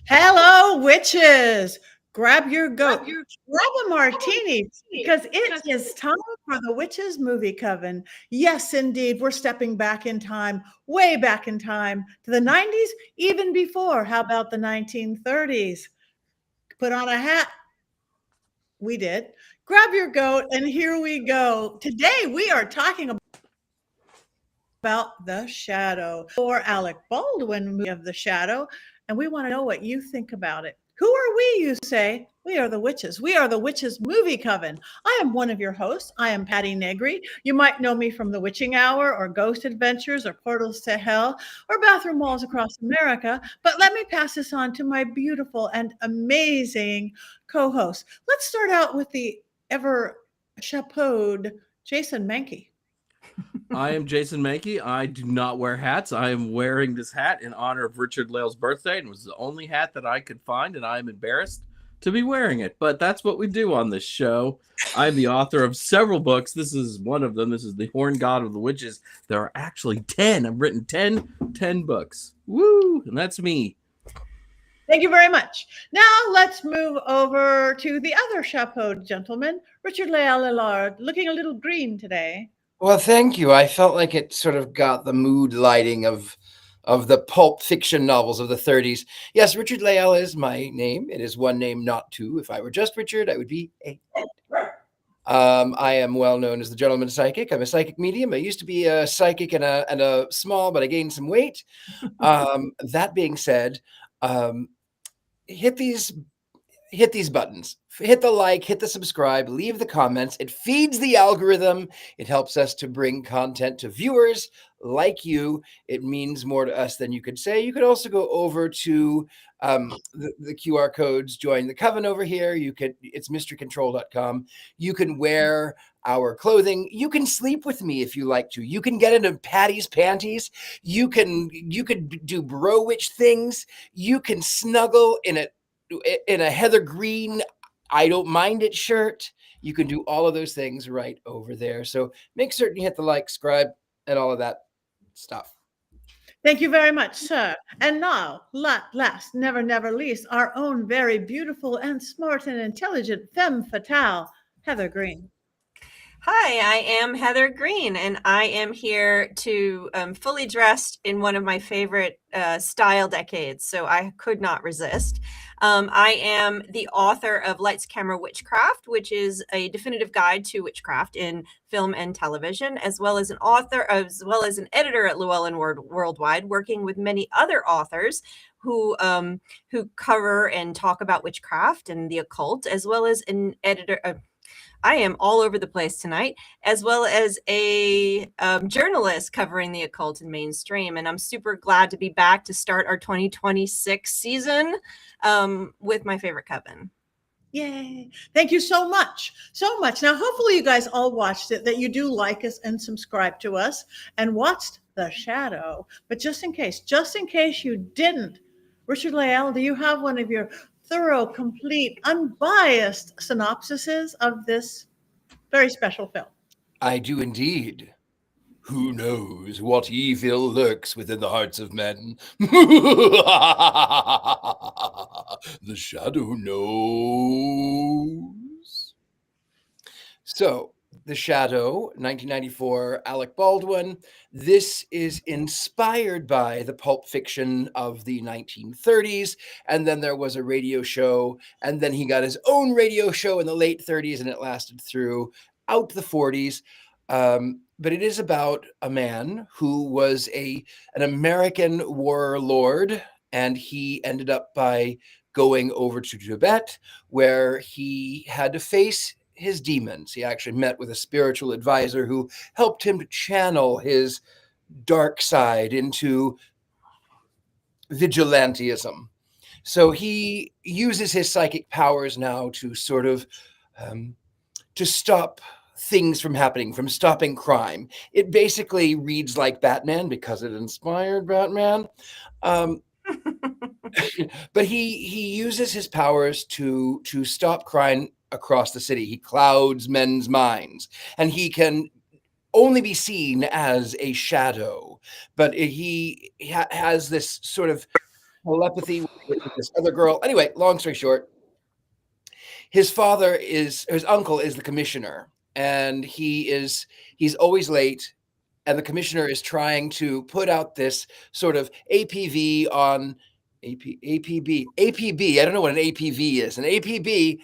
Hello, witches. Grab your goat, grab a martini, because it is time for the Witches Movie Coven. Yes, indeed, we're stepping back in time, way back in time to the 90s, even before. How about the 1930s? Put on a hat. We did. Grab your goat, and here we go. Today, we are talking about The Shadow, or Alec Baldwin movie of The Shadow, and we want to know what you think about it. Who are we, you say? We are the witches. We are the Witches Movie Coven. I am one of your hosts. I am Patti Negri. You might know me from The Witching Hour or Ghost Adventures or Portals to Hell or Bathroom Walls Across America. But let me pass this on to my beautiful and amazing co-host. Let's start out with the ever chapeaued Jason Mankey. I am Jason Mankey. I do not wear hats. I am wearing this hat in honor of Richard-Lael's birthday, and it was the only hat that I could find, and I am embarrassed to be wearing it. But that's what we do on this show. I'm the author of several books. This is one of them. This is The Horn God of the Witches. There are actually 10. I've written 10 books. Woo! And that's me. Thank you very much. Now let's move over to the other chapeaued gentleman, Richard-Lael Lillard, looking a little green today. Well, thank you. I felt like it sort of got the mood lighting of the pulp fiction novels of the 30s. Yes, Richard-Lael is my name. It is one name, not two. If I were just Richard, I would be a. I am well known as the gentleman psychic. I'm a psychic medium. I used to be a psychic and a small, but I gained some weight. That being said, hit these buttons. Hit the like, hit the subscribe, leave the comments. It feeds the algorithm. It helps us to bring content to viewers like you. It means more to us than you could say. You could also go over to the QR codes, join the coven over here. It's mysterycontrol.com. You can wear our clothing. You can sleep with me if you like to. You can get into Patty's panties. You could do bro witch things. You can snuggle in a Heather Greene I don't mind it shirt. You can do all of those things right over there. So make certain you hit the like, subscribe, and all of that stuff. Thank you very much, sir. And now, last, never least, our own very beautiful and smart and intelligent femme fatale, Heather Greene. Hi, I am Heather Greene, and I am here to fully dressed in one of my favorite style decades, so I could not resist. I am the author of Lights, Camera, Witchcraft, which is a definitive guide to witchcraft in film and television, as well as an author, as well as an editor at Llewellyn Worldwide, working with many other authors who cover and talk about witchcraft and the occult, as well as an editor. I am all over the place tonight, as well as a journalist covering the occult and mainstream. And I'm super glad to be back to start our 2026 season with my favorite coven. Yay. Thank you so much. So much. Now, hopefully you guys all watched it, that you do like us and subscribe to us and watched The Shadow. But just in case you didn't, Richard-Lael, do you have one of your thorough, complete, unbiased synopsises of this very special film? I do indeed. Who knows what evil lurks within the hearts of men? The Shadow knows. So, The Shadow, 1994, Alec Baldwin. This is inspired by the pulp fiction of the 1930s. And then there was a radio show. And then he got his own radio show in the late 30s, and it lasted throughout the 40s. But it is about a man who was an American warlord, and he ended up by going over to Tibet, where he had to face his demons. He actually met with a spiritual advisor who helped him to channel his dark side into vigilantism. So he uses his psychic powers now to sort of to stop things from happening, from stopping crime. It basically reads like Batman because it inspired Batman. But he uses his powers to stop crime across the city. He clouds men's minds, and he can only be seen as a shadow. But he has this sort of telepathy with this other girl. Anyway, long story short, his uncle is the commissioner, and he's always late. And the commissioner is trying to put out this sort of APB. I don't know what an APB is. An APB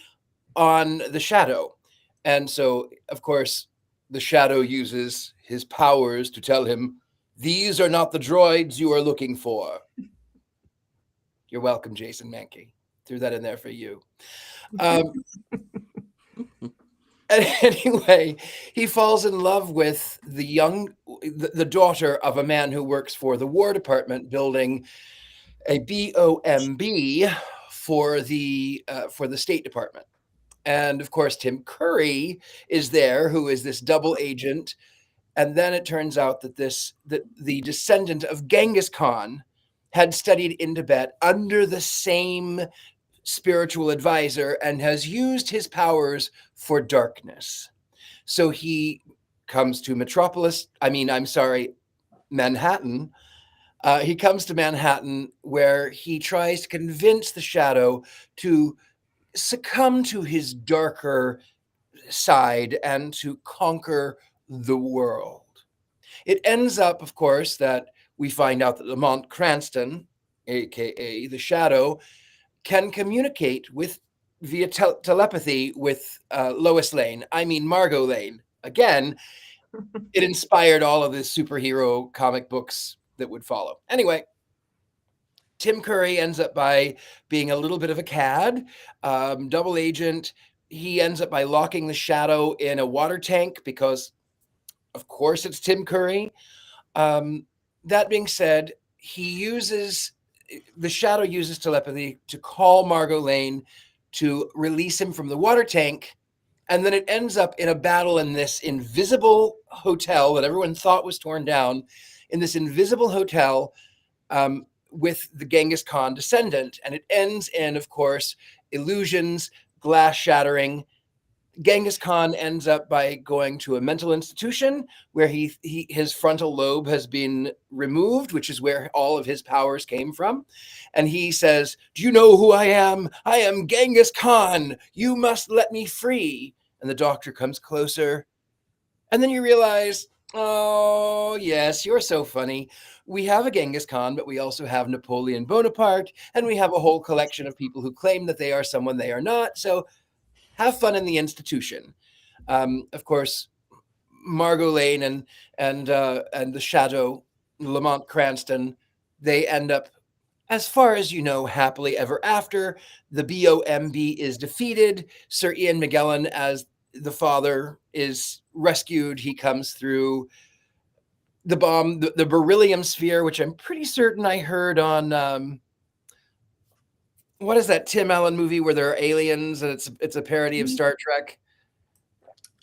on the Shadow. And so, of course, the Shadow uses his powers to tell him, these are not the droids you are looking for. You're welcome, Jason Mankey. Threw that in there for you. Anyway, he falls in love with the daughter of a man who works for the War Department, building a BOMB for the State Department. And of course, Tim Curry is there, who is this double agent. And then it turns out that the descendant of Genghis Khan had studied in Tibet under the same spiritual advisor and has used his powers for darkness. So he comes to Manhattan. He comes to Manhattan, where he tries to convince the Shadow to succumb to his darker side and to conquer the world. It ends up, of course, that we find out that Lamont Cranston, aka the Shadow, can communicate via telepathy with Lois Lane. I mean Margot Lane. Again, it inspired all of the superhero comic books that would follow. Anyway, Tim Curry ends up by being a little bit of a cad, double agent. He ends up by locking the Shadow in a water tank because, of course, it's Tim Curry. That being said, the Shadow uses telepathy to call Margot Lane to release him from the water tank. And then it ends up in a battle in this invisible hotel that everyone thought was torn down, in this invisible hotel with the Genghis Khan descendant. And it ends in, of course, illusions, glass shattering. Genghis Khan ends up by going to a mental institution where his frontal lobe has been removed, which is where all of his powers came from. And he says, do you know who I am? I am Genghis Khan. You must let me free. And the doctor comes closer. And then you realize, oh, yes, you're so funny. We have a Genghis Khan, but we also have Napoleon Bonaparte. And we have a whole collection of people who claim that they are someone they are not. So have fun in the institution. Of course, Margot Lane and the Shadow, Lamont Cranston, they end up, as far as you know, happily ever after. The BOMB is defeated. Sir Ian McKellen, as the father, is rescued. He comes through the bomb, the beryllium sphere, which I'm pretty certain I heard on what is that Tim Allen movie where there are aliens and it's a parody of Star Trek?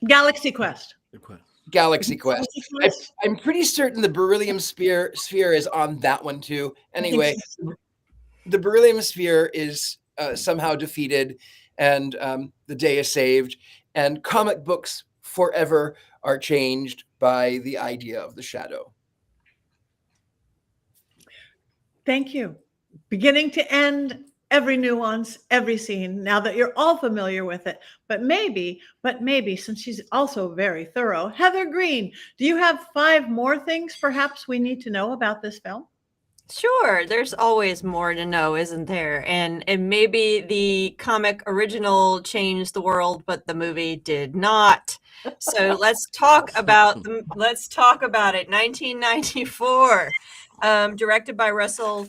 Galaxy Quest. Galaxy Quest. I'm pretty certain the beryllium sphere is on that one too. Anyway, the beryllium sphere is somehow defeated, and the day is saved, and comic books forever are changed by the idea of the Shadow. Thank you. Beginning to end, every nuance, every scene, now that you're all familiar with it. But maybe, since she's also very thorough, Heather Greene, do you have 5 more things perhaps we need to know about this film? Sure, there's always more to know, isn't there? And maybe the comic original changed the world, but the movie did not. So let's talk about it. 1994, directed by Russell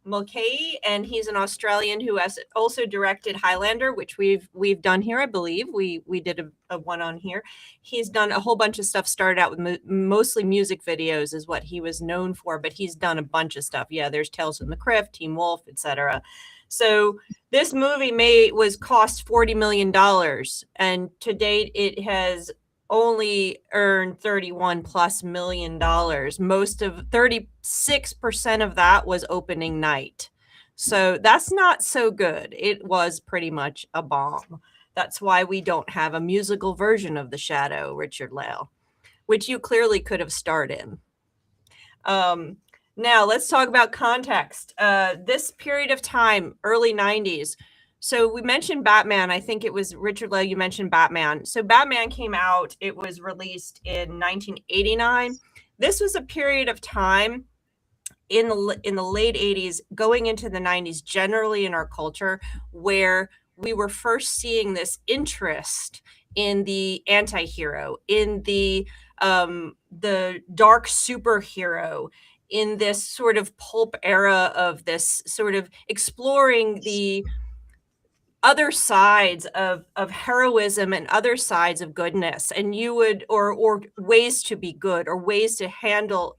Mulcahy, and he's an Australian who has also directed Highlander, which we've done here, I believe. We did a one on here. He's done a whole bunch of stuff. Started out with mostly music videos is what he was known for, but he's done a bunch of stuff. Yeah, there's Tales from the Crypt, Teen Wolf, etc. So this movie was cost $40 million, and to date it has only earned $31+ million. Most of 36% of that was opening night. So that's not so good. It was pretty much a bomb. That's why we don't have a musical version of The Shadow, Richard-Lael, which you clearly could have starred in. Now let's talk about context. This period of time, early 90s. So we mentioned Batman. I think it was Richard-Lael, you mentioned Batman. So Batman came out, it was released in 1989. This was a period of time in the late 80s, going into the 90s, generally in our culture, where we were first seeing this interest in the anti-hero, in the dark superhero, in this sort of pulp era of this sort of exploring the other sides of heroism and other sides of goodness, and you would or ways to be good, or ways to handle.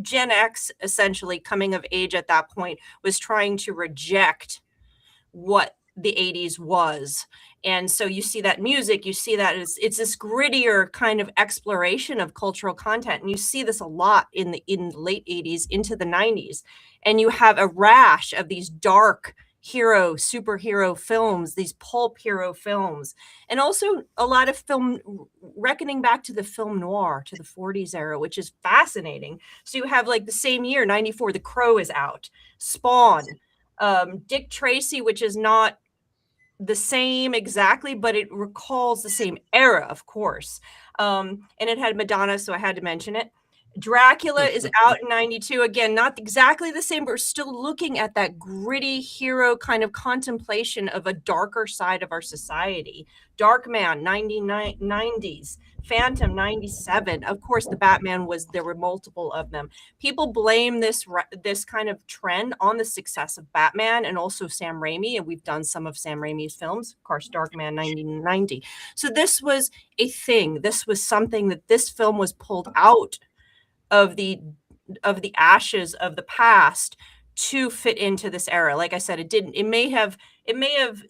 Gen X, essentially coming of age at that point, was trying to reject what the 80s was. And so you see that music, you see that it's this grittier kind of exploration of cultural content. And you see this a lot in the late 80s into the 90s. And you have a rash of these dark superhero films, these pulp hero films, and also a lot of film reckoning back to the film noir, to the 40s era, which is fascinating. So you have like the same year, 94, The Crow is out, Spawn, Dick Tracy, which is not the same exactly, but it recalls the same era, of course. And it had Madonna, so I had to mention it. Dracula is out in 92. Again, not exactly the same, but we're still looking at that gritty hero kind of contemplation of a darker side of our society. Darkman, 90s. Phantom, 97. Of course, the Batman there were multiple of them. People blame this kind of trend on the success of Batman and also Sam Raimi, and we've done some of Sam Raimi's films, of course, Darkman, 1990. So this was a thing. This was something that this film was pulled out of the ashes of the past to fit into this era. Like I said, it may have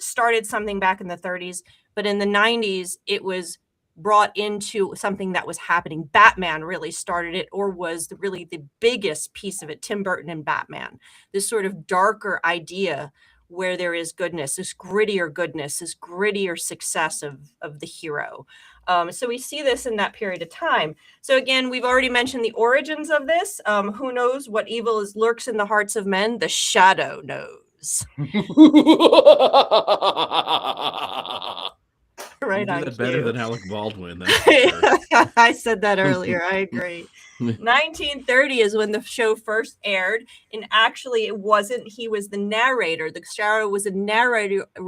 started something back in the 30s, but in the 90s it was brought into something that was happening. Batman really started it, or was really the biggest piece of it. Tim Burton and Batman, this sort of darker idea where there is goodness, this grittier success of the hero. So we see this in that period of time. So again, we've already mentioned the origins of this. Who knows what evil lurks in the hearts of men? The shadow knows. Right on. You do that better than Alec Baldwin. I said that earlier. I agree. 1930 is when the show first aired, and actually it wasn't. He was the narrator. The Shadow was a narrator of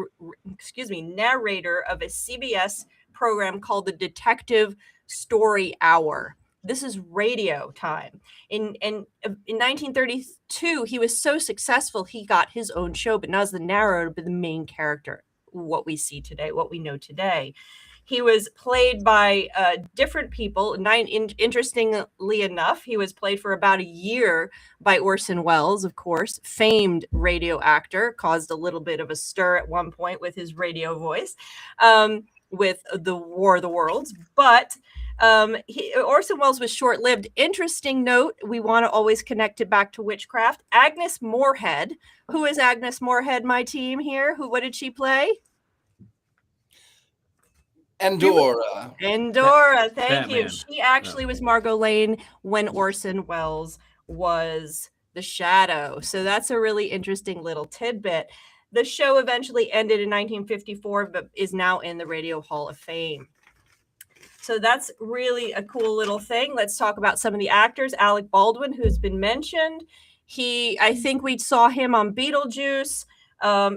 a CBS program called the Detective Story Hour. This is radio time. In 1932, he was so successful, he got his own show, but not as the narrator, but the main character. What we see today, what we know today. He was played by different people. Interestingly enough, he was played for about a year by Orson Welles, of course, famed radio actor, caused a little bit of a stir at one point with his radio voice, with the War of the Worlds. But Orson Welles was short-lived. Interesting note, we want to always connect it back to witchcraft. Agnes Moorehead. Who is Agnes Moorehead, my team here? What did she play? Endora. Thank Batman. you. She actually was Margot Lane when Orson Welles was the Shadow. So that's a really interesting little tidbit. The show eventually ended in 1954, but is now in the Radio Hall of Fame. So that's really a cool little thing. Let's talk about some of the actors. Alec Baldwin, who's been mentioned. I think we saw him on Beetlejuice.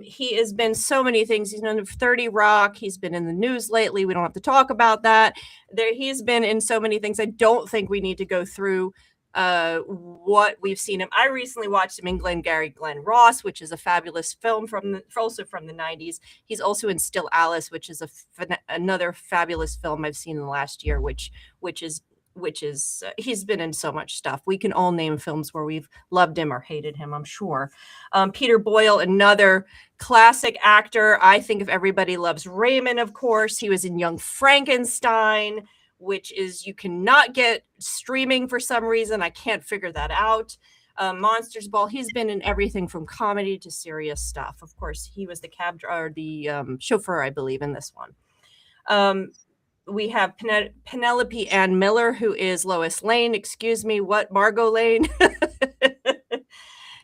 He has been so many things. He's done 30 Rock. He's been in the news lately. We don't have to talk about that. He's been in so many things. I don't think we need to go through what we've seen him. I recently watched him in Glengarry Glen Ross, which is a fabulous film also from the 90s. He's also in Still Alice, which is another fabulous film I've seen in the last year, which is he's been in so much stuff. We can all name films where we've loved him or hated him, I'm sure. Peter Boyle, another classic actor. I think if Everybody Loves Raymond, of course. He was in Young Frankenstein, which is you cannot get streaming for some reason. I can't figure that out. Monsters Ball. He's been in everything from comedy to serious stuff. Of course, he was the chauffeur, I believe, in this one. We have Penelope Ann Miller, who is Lois Lane. Excuse me, what? Margot Lane?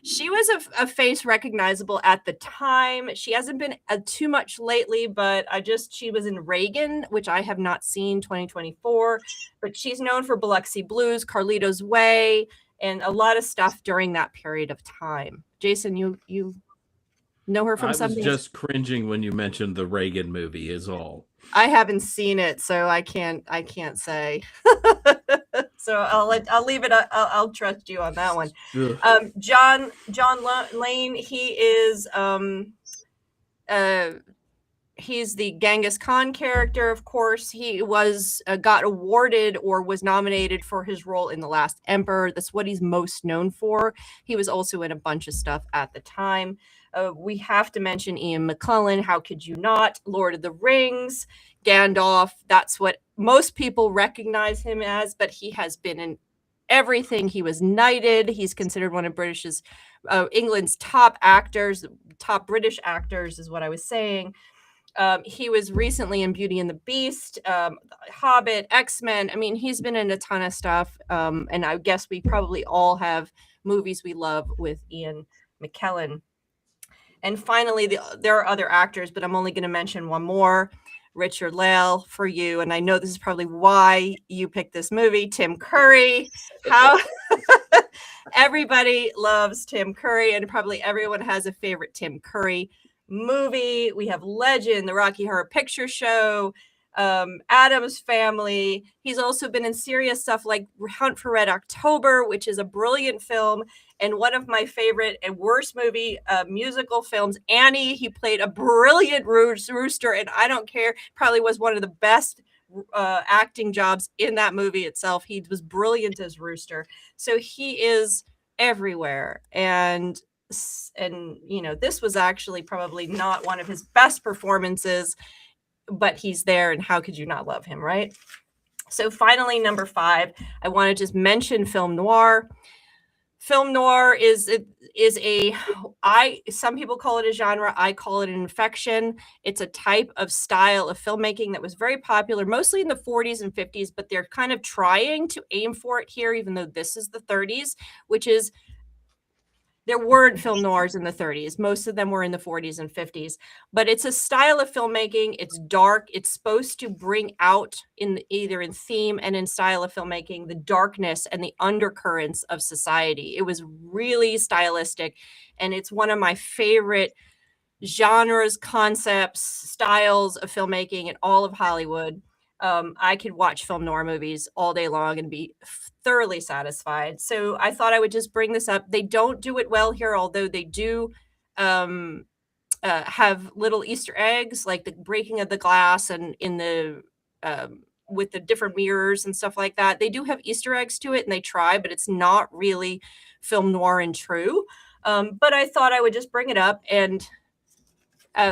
She was a face recognizable at the time. She hasn't been too much lately, but she was in Reagan, which I have not seen, 2024. But she's known for Biloxi Blues, Carlito's Way, and a lot of stuff during that period of time. Jason, you know her from something? I was just cringing when you mentioned the Reagan movie is all. I haven't seen it, so I can't say. So I'll leave it. I'll trust you on that one. Jone Lone. He is he's the Genghis Khan character. Of course, he was got awarded or was nominated for his role in The Last Emperor. That's what he's most known for. He was also in a bunch of stuff at the time. We have to mention Ian McKellen. How could you not? Lord of the Rings, Gandalf. That's what most people recognize him as, but he has been in everything. He was knighted. He's considered one of England's top actors, top British actors is what I was saying. He was recently in Beauty and the Beast, Hobbit, X-Men. I mean, he's been in a ton of stuff. And I guess we probably all have movies we love with Ian McKellen. And finally, there are other actors, but I'm only going to mention one more, Richard-Lael, for you. And I know this is probably why you picked this movie, Tim Curry. How everybody loves Tim Curry, and probably everyone has a favorite Tim Curry movie. We have Legend, the Rocky Horror Picture Show, Addams Family. He's also been in serious stuff like Hunt for Red October, which is a brilliant film, and one of my favorite and worst musical films, Annie. He played a brilliant rooster, and I don't care, probably was one of the best acting jobs in that movie itself. He was brilliant as Rooster. So he is everywhere. And you know, this was actually probably not one of his best performances, but he's there, and how could you not love him, right? So finally, number 5, I want to just mention film noir. Film noir is some people call it a genre. I call it an infection. It's a type of style of filmmaking that was very popular, mostly in the 40s and 50s, but they're kind of trying to aim for it here, even though this is the 30s, which is, there weren't film noirs in the 30s. Most of them were in the 40s and 50s. But it's a style of filmmaking. It's dark. It's supposed to bring out, either in theme and in style of filmmaking, the darkness and the undercurrents of society. It was really stylistic. And it's one of my favorite genres, concepts, styles of filmmaking in all of Hollywood. I could watch film noir movies all day long and be thoroughly satisfied. So I thought I would just bring this up. They don't do it well here, although they do have little Easter eggs, like the breaking of the glass and in the with the different mirrors and stuff like that. They do have Easter eggs to it, and they try, but it's not really film noir and true. But I thought I would just bring it up and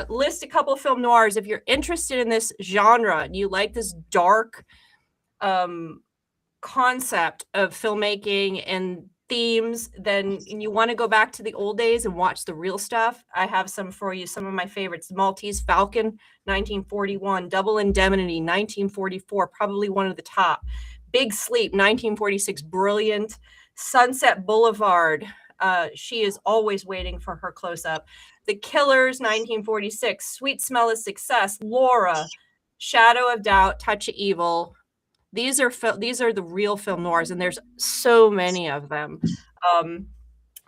list a couple of film noirs. If you're interested in this genre and you like this dark concept of filmmaking and themes, then you want to go back to the old days and watch the real stuff. I have some for you. Some of my favorites: Maltese Falcon, 1941, Double Indemnity, 1944, probably one of the top. Big Sleep, 1946, brilliant. Sunset Boulevard, she is always waiting for her close-up. The Killers, 1946, Sweet Smell of Success, Laura, Shadow of Doubt, Touch of Evil. These are the real film noirs, and there's so many of them.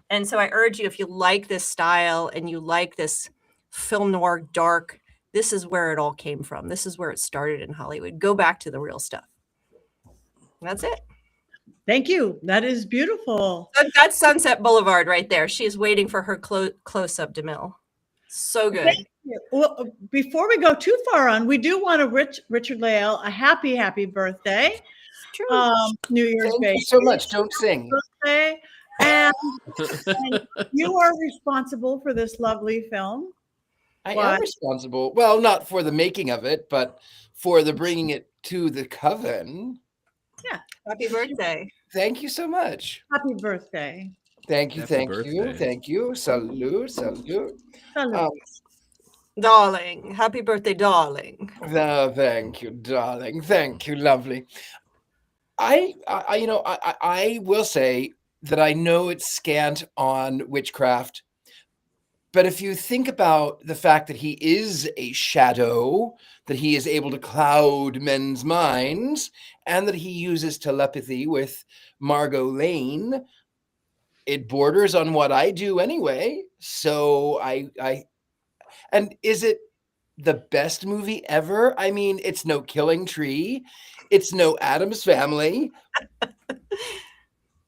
And so I urge you, if you like this style and you like this film noir dark, this is where it all came from. This is where it started in Hollywood. Go back to the real stuff. That's it. Thank you. That is beautiful. That's Sunset Boulevard right there. She's waiting for her close-up, DeMille. So good. Well, before we go too far on, we do want to Richard-Lael a happy birthday. True. New Year's Day. Thank you so much. Don't sing. Birthday. And you are responsible for this lovely film. I am responsible. Well, not for the making of it, but for the bringing it to the coven. Yeah. Happy birthday. Thank you so much. Happy birthday. Thank you. Happy Thank birthday. you. Thank you. Salute. Salute. Darling. Happy birthday, darling. Thank you, darling. Thank you, lovely. I will say that I know it's scant on witchcraft, but if you think about the fact that he is a shadow, that he is able to cloud men's minds, and that he uses telepathy with Margot Lane, it borders on what I do anyway. So and is it the best movie ever? I mean, it's no Killing Tree, it's no Addams Family,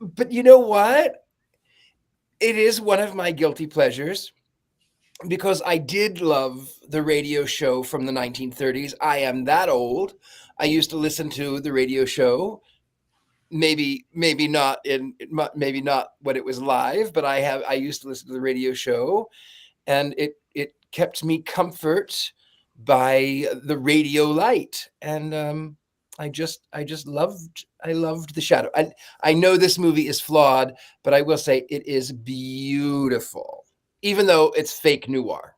but you know what? It is one of my guilty pleasures, because I did love the radio show from the 1930s. I am that old. I used to listen to the radio show. Maybe not when it was live, but I used to listen to the radio show, and it kept me comfort by the radio light. And I loved The Shadow. I know this movie is flawed, but I will say it is beautiful, even though it's fake noir.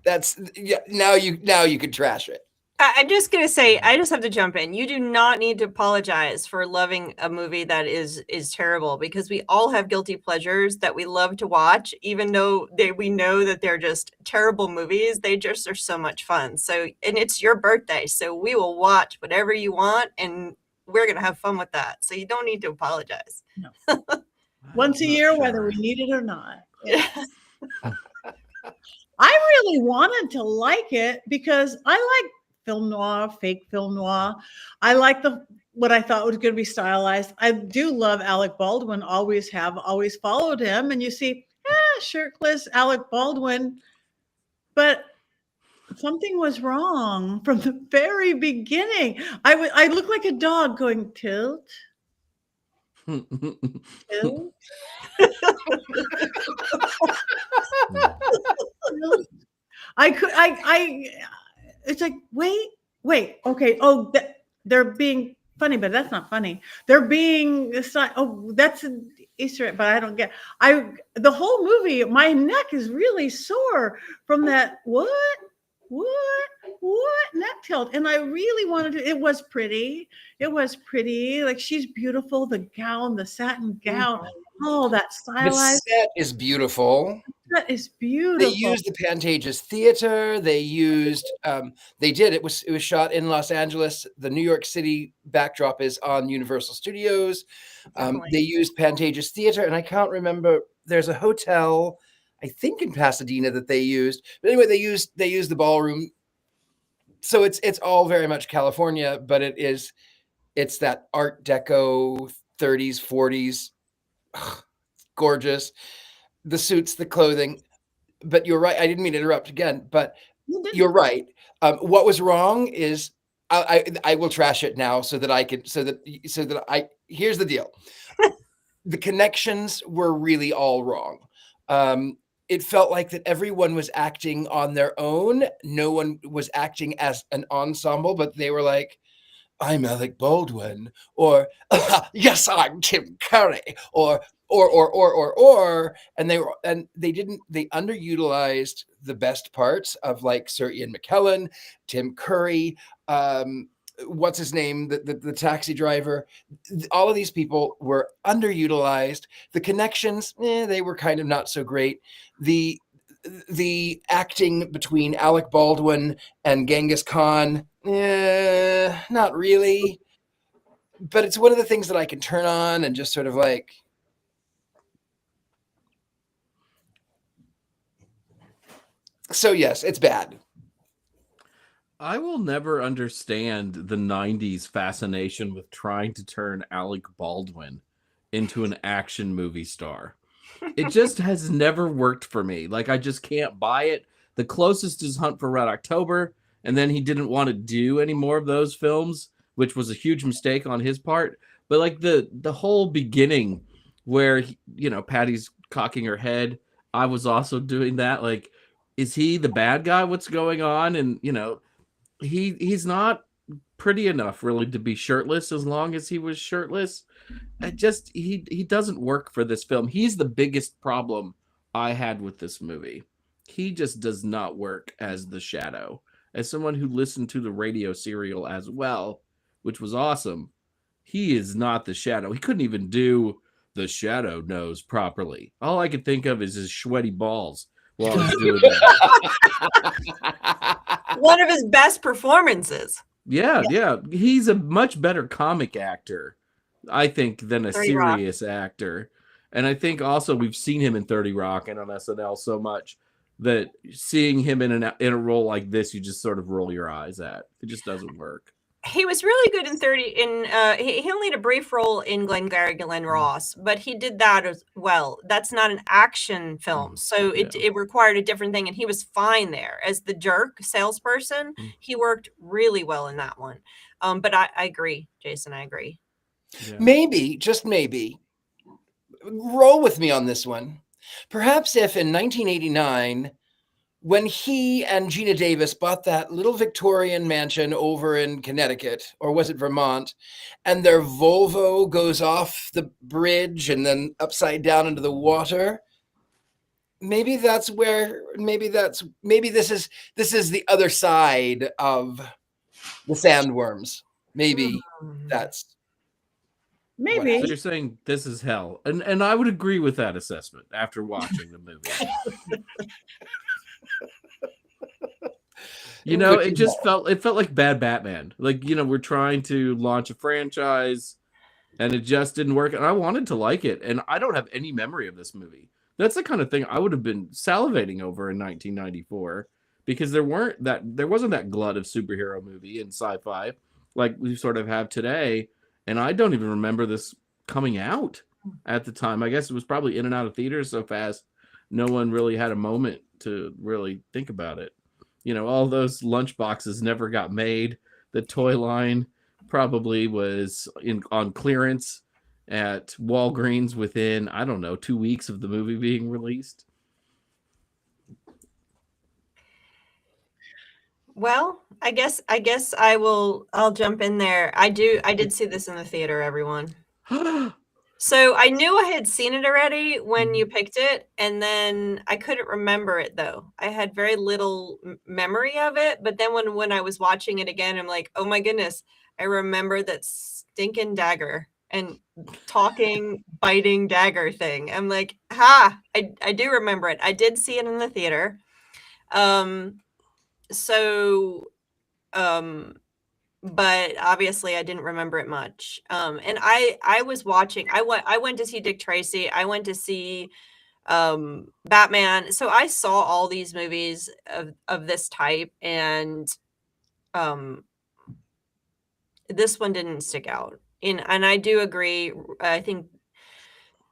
Now you could trash it. I'm just going to say, I just have to jump in. You do not need to apologize for loving a movie that is terrible, because we all have guilty pleasures that we love to watch, even though we know that they're just terrible movies. They just are so much fun. So, and it's your birthday, so we will watch whatever you want, and we're going to have fun with that. So you don't need to apologize. No. Once a year, whether we need it or not. Yes. I really wanted to like it because I like film noir, fake film noir. I like what I thought was going to be stylized. I do love Alec Baldwin, always followed him. And you see, shirtless Alec Baldwin, but something was wrong from the very beginning. I looked like a dog going tilt. Tilt. It's like, wait, okay. Oh, they're being funny, but that's not funny. They're being, that's an Easter egg, but I don't get, the whole movie, my neck is really sore from that, what neck tilt. And I really wanted to, it was pretty. Like, she's beautiful. The gown, the satin gown, that stylized. The set is beautiful. That is beautiful. They used the Pantages Theater. They used, it was shot in Los Angeles. The New York City backdrop is on Universal Studios. They used Pantages Theater, and I can't remember, there's a hotel, I think in Pasadena, that they used. But anyway, they used the ballroom. So it's all very much California, but it's that Art Deco 30s, 40s, gorgeous. The suits, the clothing. But you're right. I didn't mean to interrupt again, but you're right. What was wrong is I will trash it now so that here's the deal. The connections were really all wrong. It felt like that everyone was acting on their own. No one was acting as an ensemble, but they were like, I'm Alec Baldwin, or yes, I'm Tim Curry, or, and they underutilized the best parts of, like, Sir Ian McKellen, Tim Curry, what's his name, the taxi driver. All of these people were underutilized. The connections, they were kind of not so great. The acting between Alec Baldwin and Genghis Khan, not really. But it's one of the things that I can turn on and just sort of like. So yes, it's bad. I will never understand the 90s fascination with trying to turn Alec Baldwin into an action movie star. It just has never worked for me. Like, I just can't buy it. The closest is Hunt for Red October, and then he didn't want to do any more of those films, which was a huge mistake on his part. But like the whole beginning where, Patty's cocking her head, I was also doing that. Like, is he the bad guy? What's going on? And, he's not pretty enough really to be shirtless as long as he was shirtless. He doesn't work for this film. He's the biggest problem I had with this movie. He just does not work as the Shadow. As someone who listened to the radio serial as well, which was awesome, he is not the Shadow. He couldn't even do the Shadow nose properly. All I could think of is his sweaty balls while he's doing that. One of his best performances. Yeah. He's a much better comic actor, I think, than a 30 Rock. serious actor. And I think also we've seen him in 30 Rock and on SNL so much that seeing him in a role like this, you just sort of roll your eyes at. It just doesn't work. He was really good in 30. He only had a brief role in Glengarry Glen Ross, but he did that as well. That's not an action film, so it required a different thing, and he was fine there as the jerk salesperson. He worked really well in that one. But I agree, Jason. I agree. Yeah. Maybe, just maybe, roll with me on this one. Perhaps if in 1989, when he and Gina Davis bought that little Victorian mansion over in Connecticut, or was it Vermont, and their Volvo goes off the bridge and then upside down into the water, maybe that's where, maybe this is the other side of the sandworms. Maybe that's. Maybe. So you're saying this is hell. And I would agree with that assessment after watching the movie. It felt like bad Batman. Like, we're trying to launch a franchise and it just didn't work. And I wanted to like it. And I don't have any memory of this movie. That's the kind of thing I would have been salivating over in 1994 because there wasn't that glut of superhero movie and sci-fi like we sort of have today. And I don't even remember this coming out at the time. I guess it was probably in and out of theaters so fast, no one really had a moment to really think about it. All those lunch boxes never got made. The toy line probably was on clearance at Walgreens within, 2 weeks of the movie being released. Well, I guess I'll jump in there. I did see this in the theater, everyone. So I knew I had seen it already when you picked it, and then I couldn't remember it though. I had very little memory of it, but then when I was watching it again, I'm like, oh my goodness, I remember that stinking dagger and talking, biting dagger thing. I'm like, I do remember it. I did see it in the theater. But obviously I didn't remember it much. And I was watching, I went to see Dick Tracy. I went to see Batman. So I saw all these movies of this type, and this one didn't stick out. And I do agree. I think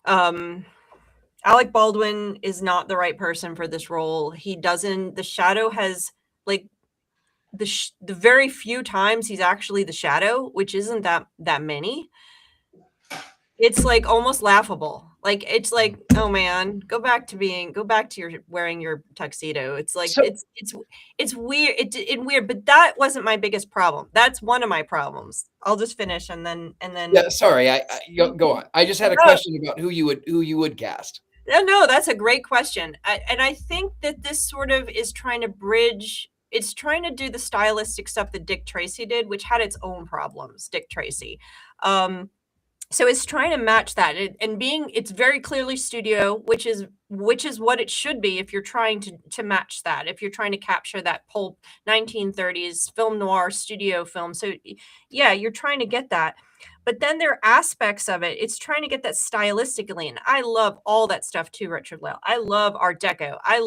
Alec Baldwin is not the right person for this role. The Shadow has like the very few times he's actually the Shadow, which isn't that many. It's like almost laughable. Like, it's like, oh man, go back to your wearing your tuxedo. It's like, it's weird. It's weird, but that wasn't my biggest problem. That's one of my problems. I'll just finish and then. Yeah, sorry. I go on. I just had a question about who you would cast. No, that's a great question. And I think that this sort of is trying to bridge. It's trying to do the stylistic stuff that Dick Tracy did, which had its own problems. Dick Tracy. So it's trying to match that, and it's very clearly studio, which is what it should be if you're trying to match that, if you're trying to capture that pulp 1930s film noir studio film. So yeah, you're trying to get that. But then there are aspects of it. It's trying to get that stylistically, and I love all that stuff too, Richard-Lael. I love Art Deco. I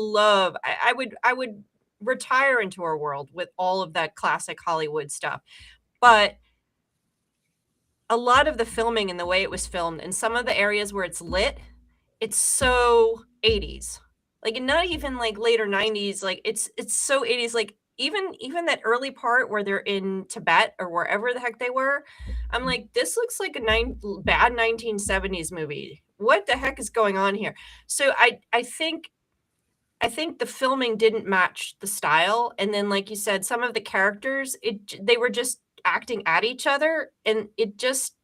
would retire into our world with all of that classic Hollywood stuff. But a lot of the filming and the way it was filmed, and some of the areas where it's lit, it's so 80s. Like, not even like later 90s. Like, it's so 80s. Like, even that early part where they're in Tibet or wherever the heck they were, I'm like, this looks like a bad 1970s movie. What the heck is going on here? So I think the filming didn't match the style. And then, like you said, some of the characters, they were just acting at each other, and it just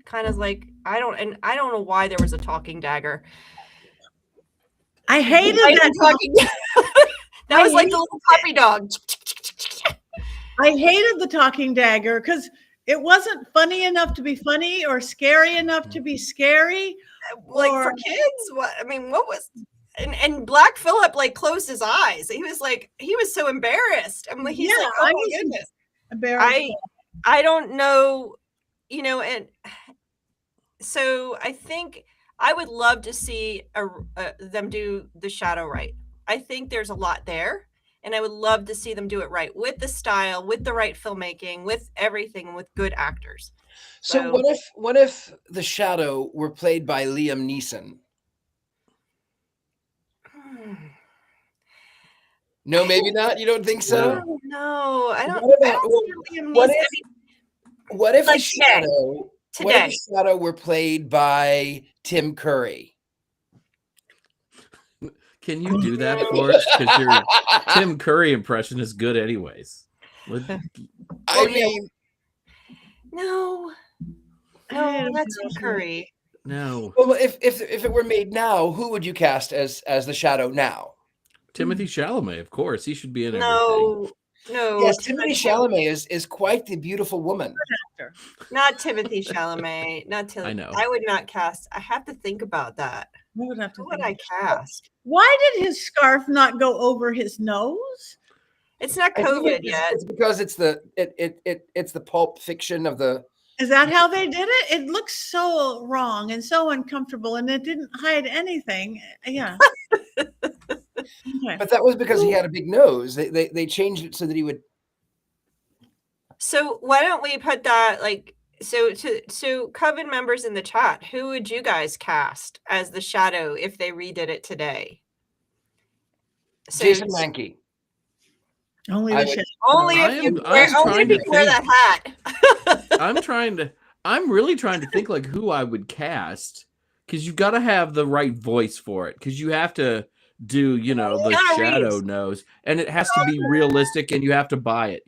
kind of like, I don't know why there was a talking dagger. I hated that talking. That was like the little puppy dog. I hated the talking dagger because it wasn't funny enough to be funny or scary enough to be scary. Like Or- for kids, what was and Black Phillip like closed his eyes. He was so embarrassed. I'm like, he's Yeah, like, oh I my was goodness. embarrassed. I don't know, and so I think I would love to see them do the shadow right. I think there's a lot there, and I would love to see them do it right with the style, with the right filmmaking, with everything, with good actors. So what if the shadow were played by Liam Neeson? No, maybe not. You don't think so? No, I don't. What I about- don't see Liam what Neeson. if- What if Like the shadow? today. What if the shadow were played by Tim Curry? Can you do that for us? Because your Tim Curry impression is good, anyways. I mean, No, that's Tim Curry. No, well, if it were made now, who would you cast as the shadow now? Timothy Chalamet, of course, he should be in everything. No. Yes, Timothy Chalamet is quite the beautiful woman. Not Timothy Chalamet. Not Tilly. I know. I would not cast. I have to think about that. I would have to Who would think. I cast? Why did his scarf not go over his nose? It's not I think COVID yet. It's because it's the pulp fiction of the. Is that how they did it? It looks so wrong and so uncomfortable, and it didn't hide anything. Yeah. Okay. But that was because he had a big nose. They changed it so that he would. So why don't we put that like so Coven members in the chat, who would you guys cast as the shadow if they redid it today? So Jason Mankey. Only I the would- shit. only if you wear, only if you wear that hat. I'm really trying to think like who I would cast, because you've got to have the right voice for it, because you have to do the Keanu shadow Reeves. nose, and it has to be realistic, and you have to buy it.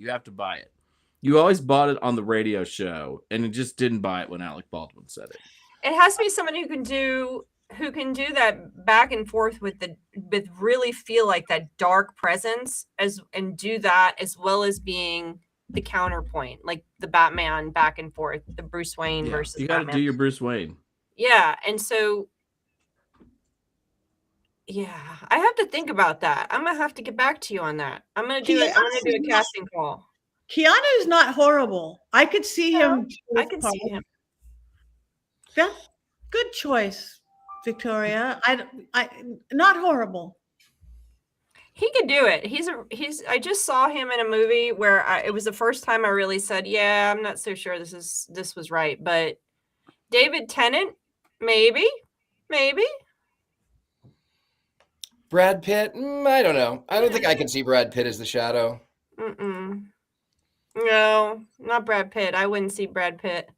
You always bought it on the radio show, and it just didn't buy it when Alec Baldwin said it. It has to be someone who can do that back and forth with really feel like that dark presence and do that as well as being the counterpoint, like the Batman back and forth, the Bruce Wayne versus you got to Batman. do your Bruce Wayne. Yeah, and so I have to think about that. I'm gonna have to get back to you on that. I'm gonna do a casting call. Keanu's not horrible. I could see him. I can see him. Yeah, good choice, Victoria. I not horrible. He could do it. I just saw him in a movie where it was the first time I really said, yeah, I'm not so sure this was right. But David Tennant, maybe. Brad Pitt? I don't know. I don't think I can see Brad Pitt as the shadow. No, not Brad Pitt. I wouldn't see Brad Pitt.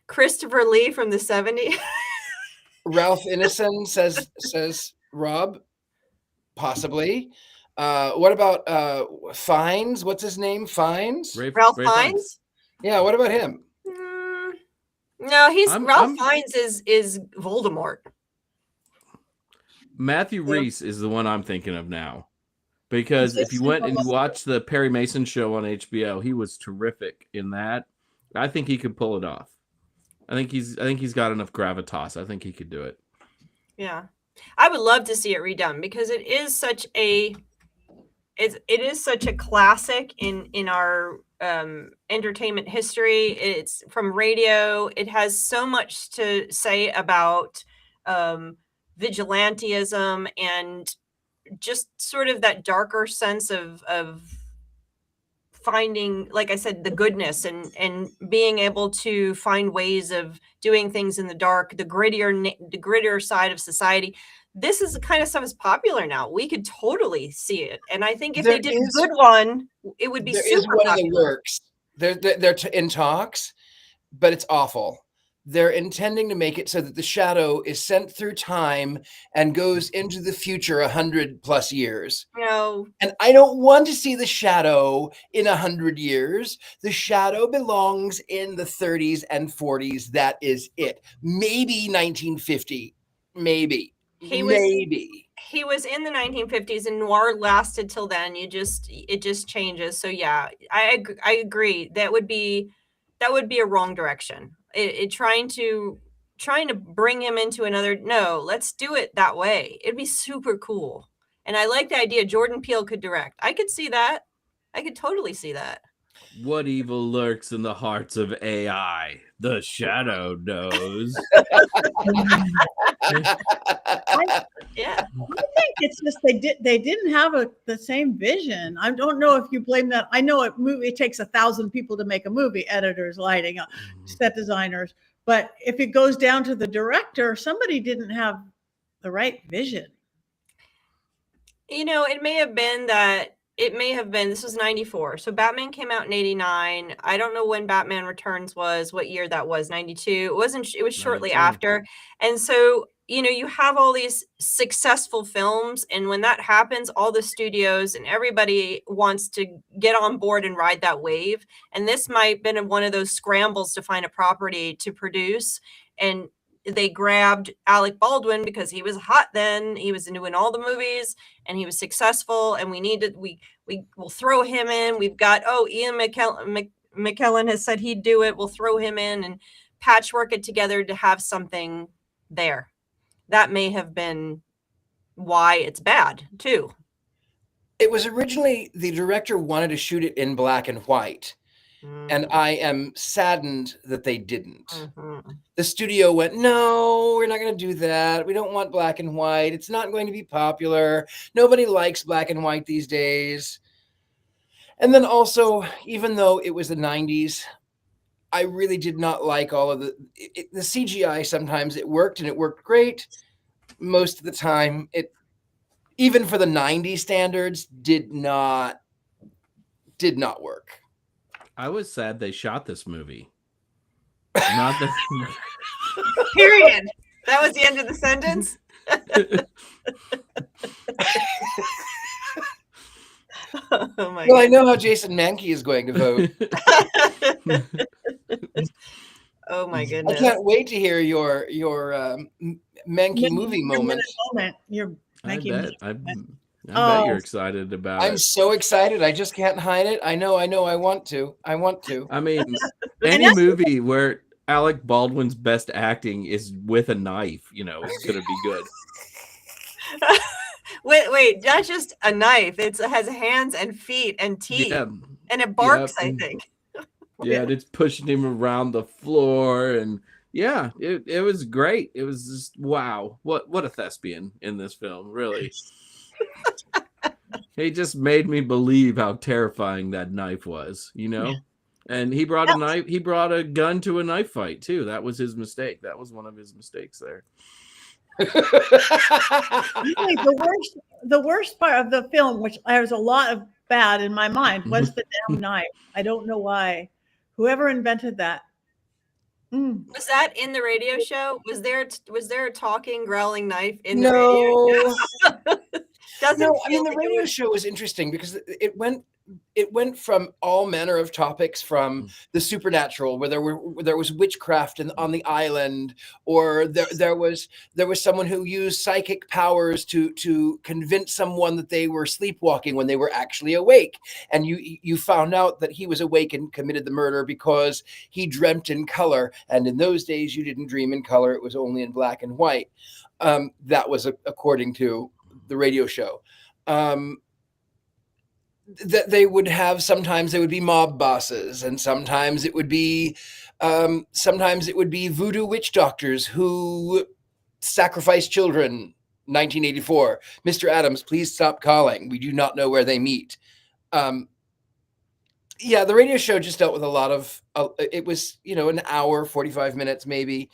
Christopher Lee from the 70s. Ralph Ineson says Rob, possibly. What about Fiennes? What's his name? Fiennes? Ralph Fiennes? Yeah, what about him? No, Ralph Fiennes is Voldemort. Matthew Rhys is the one I'm thinking of now. Because if you went and you watched the Perry Mason show on HBO, he was terrific in that. I think he could pull it off. I think he's got enough gravitas. I think he could do it. Yeah. I would love to see it redone because it is such a classic in our entertainment history. It's from radio. It has so much to say about vigilantism and just sort of that darker sense of finding, like I said, the goodness and being able to find ways of doing things in the dark, the grittier side of society. This is the kind of stuff is popular now. We could totally see it. And I think if they did a good one, it would be super There is one popular. in the works. They're in talks, but it's awful. They're intending to make it so that the shadow is sent through time and goes into the future 100+ years. No. And I don't want to see the shadow in 100 years. The shadow belongs in the 30s and 40s. That is it. Maybe 1950. Maybe. He was he was in the 1950s, and noir lasted till then. It just changes. So yeah, I agree. That would be a wrong direction. Trying to bring him into another. No, let's do it that way. It'd be super cool. And I like the idea Jordan Peele could direct. I could see that. I could totally see that. What evil lurks in the hearts of AI? The shadow knows. Yeah. I think it's just they didn't have the same vision. I don't know if you blame that. I know it takes 1,000 people to make a movie, editors, lighting, set designers. But if it goes down to the director, somebody didn't have the right vision. It may have been, this was 94. So Batman came out in 89. I don't know when Batman Returns was, what year that was, 92. It was shortly 92. after. And so, you have all these successful films. And when that happens, all the studios and everybody wants to get on board and ride that wave. And this might have been one of those scrambles to find a property to produce. And they grabbed Alec Baldwin because he was hot then. He was doing all the movies and he was successful. And we will throw him in. We've got, Ian McKellen has said he'd do it. We'll throw him in and patchwork it together to have something there. That may have been why it's bad too. It was originally, the director wanted to shoot it in black and white. And I am saddened that they didn't. Mm-hmm. The studio went, no, we're not going to do that. We don't want black and white. It's not going to be popular. Nobody likes black and white these days. And then also, even though it was the 90s, I really did not like all of the CGI. Sometimes it worked and it worked great. Most of the time, it, even for the 90s standards, did not work. I was sad they shot this movie. Not that. Period. That was the end of the sentence. Oh my Well, I know how Jason Mankey is going to vote. Oh my I goodness. can't wait to hear your Mankey movie moment. Your I Mankey bet. movie. I bet you're excited about I'm it. so excited. I just can't hide it. I know. I want to. I mean, any movie where Alec Baldwin's best acting is with a knife, is going to be good. Wait, not just a knife. It has hands and feet and teeth. Yeah. And it barks, Yep. I think. Yeah, and it's pushing him around the floor, and yeah, it was great. It was just wow, what a thespian in this film, really. He just made me believe how terrifying that knife was, And he brought a knife. He brought a gun to a knife fight too. That was his mistake. That was one of his mistakes there. Really, the worst part of the film, which there's a lot of bad in my mind, was the damn knife. I don't know why. Whoever invented that. Was that in the radio show? Was there a talking, growling knife in No. the radio show? No, I mean, the radio show was interesting because it went from all manner of topics, from the supernatural, where there was witchcraft on the island, or there was someone who used psychic powers to convince someone that they were sleepwalking when they were actually awake, and you found out that he was awake and committed the murder because he dreamt in color, and in those days you didn't dream in color; it was only in black and white. That was according to the radio show. That they would have, sometimes they would be mob bosses, and sometimes it would be voodoo witch doctors who sacrifice children. 1984, Mr. Adams, please stop calling. We do not know where they meet. Yeah, the radio show just dealt with a lot of. It was an hour, 45 minutes maybe.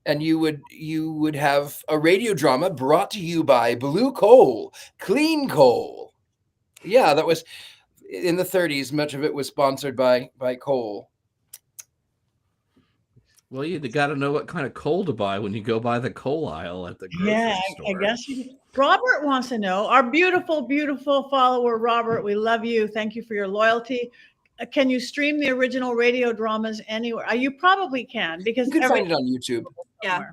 And you would have a radio drama brought to you by Blue Coal, Clean Coal. Yeah, that was in the 30s. Much of it was sponsored by coal. Well, you got to know what kind of coal to buy when you go by the coal aisle at the grocery store. I guess Robert wants to know. Our beautiful, beautiful follower, Robert, we love you. Thank you for your loyalty. Can you stream the original radio dramas anywhere? You probably can, because you can find it on YouTube. Yeah.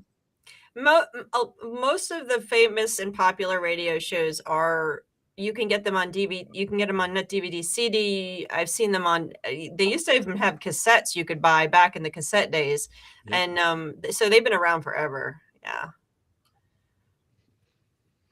Most of the famous and popular radio shows are, you can get them on DVD. You can get them on net DVD, CD. I've seen them on. They used to even have cassettes you could buy back in the cassette days, and so they've been around forever. Yeah,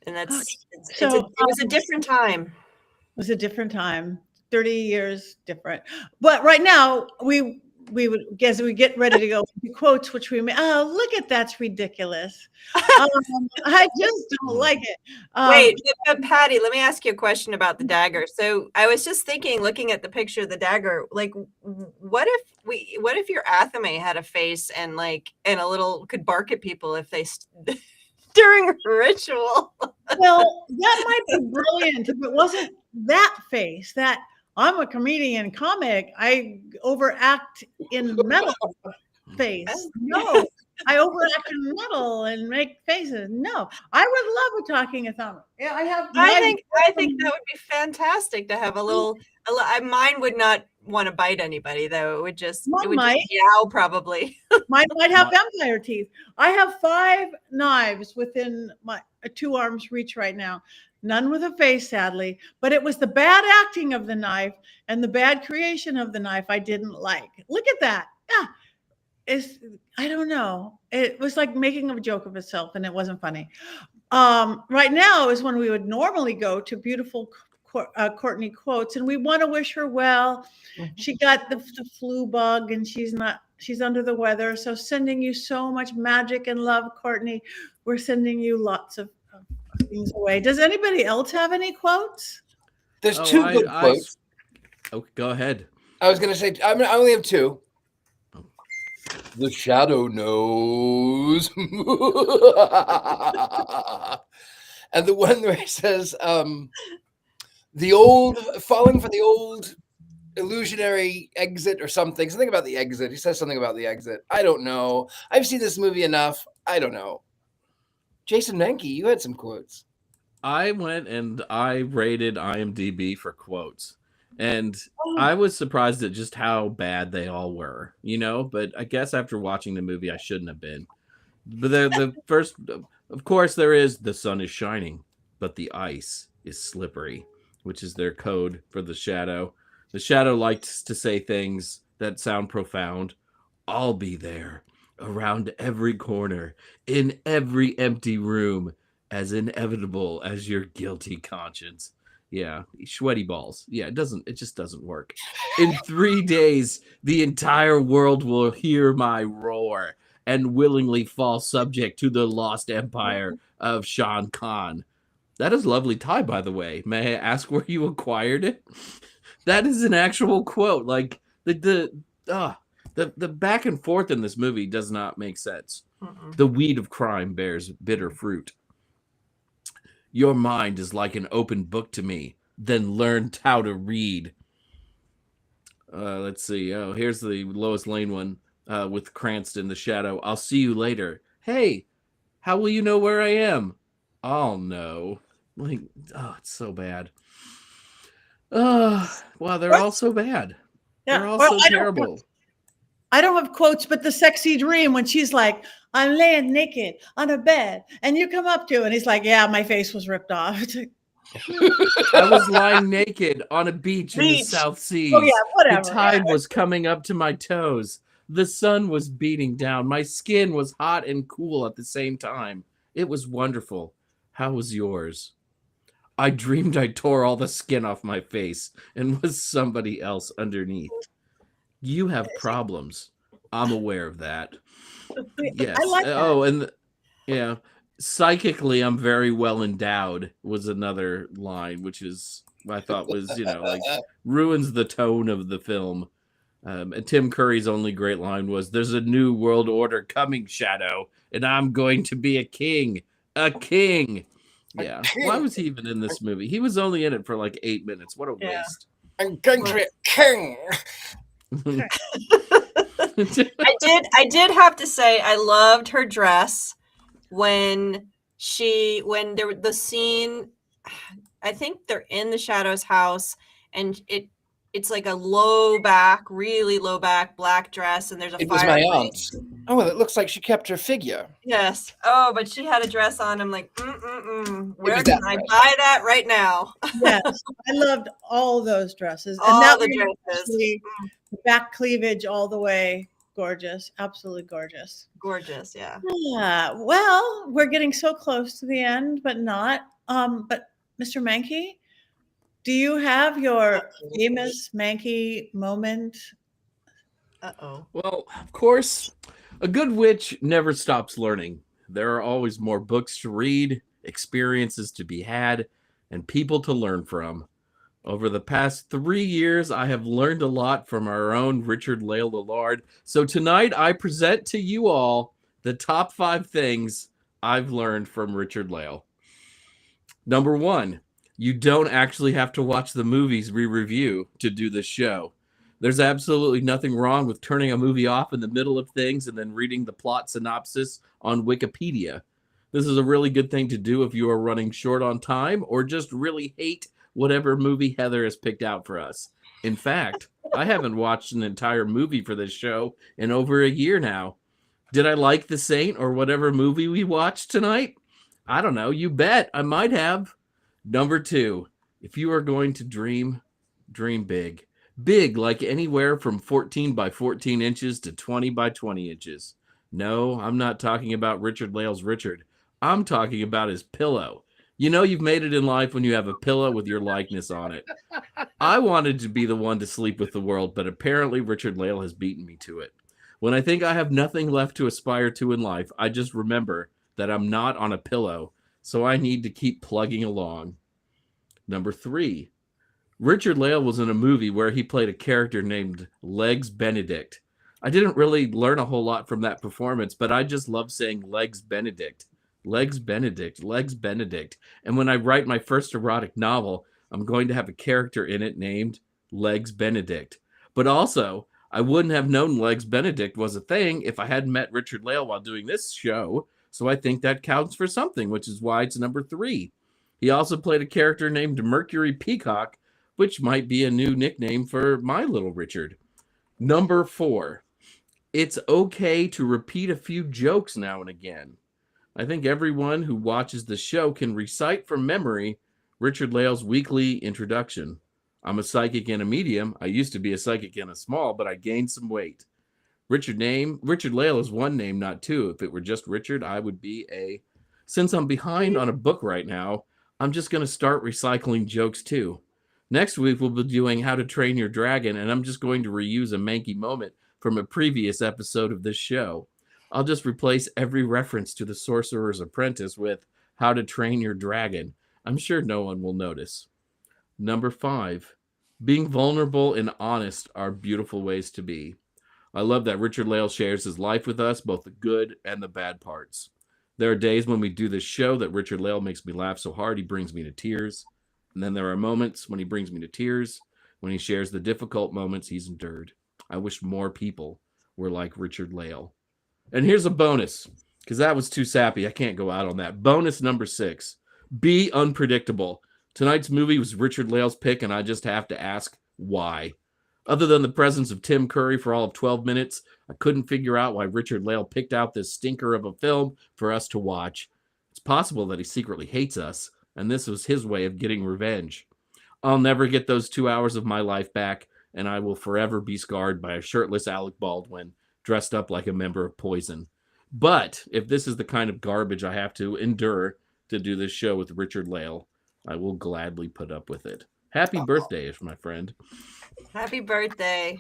and it was a different time. It was a different time. 30 years different. But right now we would guess we get ready to go into quotes, which we may, oh, look at that's ridiculous. I just don't like it. Wait, Patti, let me ask you a question about the dagger. So I was just thinking, looking at the picture of the dagger, like, what if your Athame had a face and a little could bark at people if they during a ritual? Well, that might be brilliant if it wasn't that face. That I'm a comedian comic. I overact in metal face. No, I overact in metal and make faces. No, I would love a talking Athame. Yeah, I think that would be fantastic to have a little. Mine would not want to bite anybody though. It would just meow probably. Mine might have vampire teeth. I have 5 knives within my 2 arms reach right now. None with a face, sadly, but it was the bad acting of the knife and the bad creation of the knife I didn't like. Look at that. Yeah. I don't know. It was like making a joke of itself and it wasn't funny. Right now is when we would normally go to beautiful Courtney quotes, and we want to wish her well. She got the flu bug and she's under the weather. So sending you so much magic and love, Courtney. We're sending you lots of things away. Does anybody else have any quotes? There's 2 good quotes. Okay, go ahead. I was going to say, I only have 2. The shadow knows. And the one where he says, falling for the old illusionary exit or something about the exit. He says something about the exit. I don't know. I've seen this movie enough. I don't know. Jason Mankey, you had some quotes. I went and I rated IMDb for quotes. And I was surprised at just how bad they all were, but I guess after watching the movie, I shouldn't have been. But the first, of course, there is the sun is shining, but the ice is slippery, which is their code for the shadow. The shadow likes to say things that sound profound. I'll be there, around every corner, in every empty room, as inevitable as your guilty conscience. Yeah, sweaty balls. Yeah, it just doesn't work. In 3 days, the entire world will hear my roar and willingly fall subject to the lost empire of Shan Khan. That is a lovely tie, by the way. May I ask where you acquired it? That is an actual quote. Like the back and forth in this movie does not make sense. The weed of crime bears bitter fruit. Your mind is like an open book to me. Then learn how to read. Let's see. Oh, here's the Lois Lane one with Cranston, the shadow. I'll see you later. Hey, how will you know where I am? I'll know. It's so bad. Wow, they're all so bad. Yeah. They're all so terrible. I don't have quotes, but the sexy dream when she's like, I'm laying naked on a bed and you come up to, and he's like, yeah, my face was ripped off. I was lying naked on a beach in the South Seas. Oh, yeah, whatever. The tide was coming up to my toes. The sun was beating down. My skin was hot and cool at the same time. It was wonderful. How was yours? I dreamed I tore all the skin off my face and was somebody else underneath. You have problems. I'm aware of that. Yes. I like that. Psychically, I'm very well endowed was another line, which is I thought was ruins the tone of the film. And Tim Curry's only great line was, "There's a new world order coming, Shadow, and I'm going to be a king, a king." Yeah. Why was he even in this movie? He was only in it for like 8 minutes. What a waste. I'm going to be a king. I did have to say I loved her dress when the scene. I think they're in the Shadow's house, and it's like a low back, really low back black dress, and there's a It was my fireplace. aunt's. Oh, well, it looks like she kept her figure. Yes. Oh, but she had a dress on. I'm like, where was can that I dress. buy that right now? Yes, I loved all those dresses. All that the one, dresses. especially the back cleavage all the way. Gorgeous. Absolutely gorgeous. Gorgeous, yeah. Yeah. Well, we're getting so close to the end, but not. But Mr. Mankey, do you have your famous Mankey moment? Uh-oh. Well, of course, a good witch never stops learning. There are always more books to read, experiences to be had, and people to learn from. Over the past 3 years, I have learned a lot from our own Richard-Lael Lillard. So tonight, I present to you all the top 5 things I've learned from Richard-Lael. Number 1, you don't actually have to watch the movies we review to do this show. There's absolutely nothing wrong with turning a movie off in the middle of things and then reading the plot synopsis on Wikipedia. This is a really good thing to do if you are running short on time or just really hate whatever movie Heather has picked out for us. In fact, I haven't watched an entire movie for this show in over a year now. Did I like The Saint or whatever movie we watched tonight? I don't know. You bet. I might have. Number 2, if you are going to dream, dream big. Big, like anywhere from 14 by 14 inches to 20 by 20 inches. No, I'm not talking about Richard-Lael's Richard. I'm talking about his pillow. You know you've made it in life when you have a pillow with your likeness on it. I wanted to be the one to sleep with the world, but apparently Richard-Lael has beaten me to it. When I think I have nothing left to aspire to in life, I just remember that I'm not on a pillow, so I need to keep plugging along. Number 3, Richard-Lael was in a movie where he played a character named Legs Benedict. I didn't really learn a whole lot from that performance, but I just love saying Legs Benedict. Legs Benedict, Legs Benedict. And when I write my first erotic novel, I'm going to have a character in it named Legs Benedict. But also, I wouldn't have known Legs Benedict was a thing if I hadn't met Richard-Lael while doing this show. So I think that counts for something, which is why it's number 3. He also played a character named Mercury Peacock, which might be a new nickname for my little Richard. Number 4, it's okay to repeat a few jokes now and again. I think everyone who watches the show can recite from memory Richard-Lael's weekly introduction. I'm a psychic and a medium. I used to be a psychic and a small, but I gained some weight. Richard-Lael is one name, not 2. If it were just Richard, I would be a... Since I'm behind on a book right now, I'm just going to start recycling jokes too. Next week, we'll be doing How to Train Your Dragon, and I'm just going to reuse a Mankey moment from a previous episode of this show. I'll just replace every reference to the Sorcerer's Apprentice with How to Train Your Dragon. I'm sure no one will notice. Number 5, being vulnerable and honest are beautiful ways to be. I love that Richard-Lael shares his life with us, both the good and the bad parts. There are days when we do this show that Richard-Lael makes me laugh so hard he brings me to tears. And then there are moments when he brings me to tears, when he shares the difficult moments he's endured. I wish more people were like Richard-Lael. And here's a bonus, because that was too sappy. I can't go out on that. Bonus number 6, be unpredictable. Tonight's movie was Richard-Lael's pick, and I just have to ask why. Other than the presence of Tim Curry for all of 12 minutes, I couldn't figure out why Richard-Lael picked out this stinker of a film for us to watch. It's possible that he secretly hates us, and this was his way of getting revenge. I'll never get those 2 hours of my life back, and I will forever be scarred by a shirtless Alec Baldwin dressed up like a member of Poison. But if this is the kind of garbage I have to endure to do this show with Richard-Lael, I will gladly put up with it. Happy birthday, my friend. Happy birthday.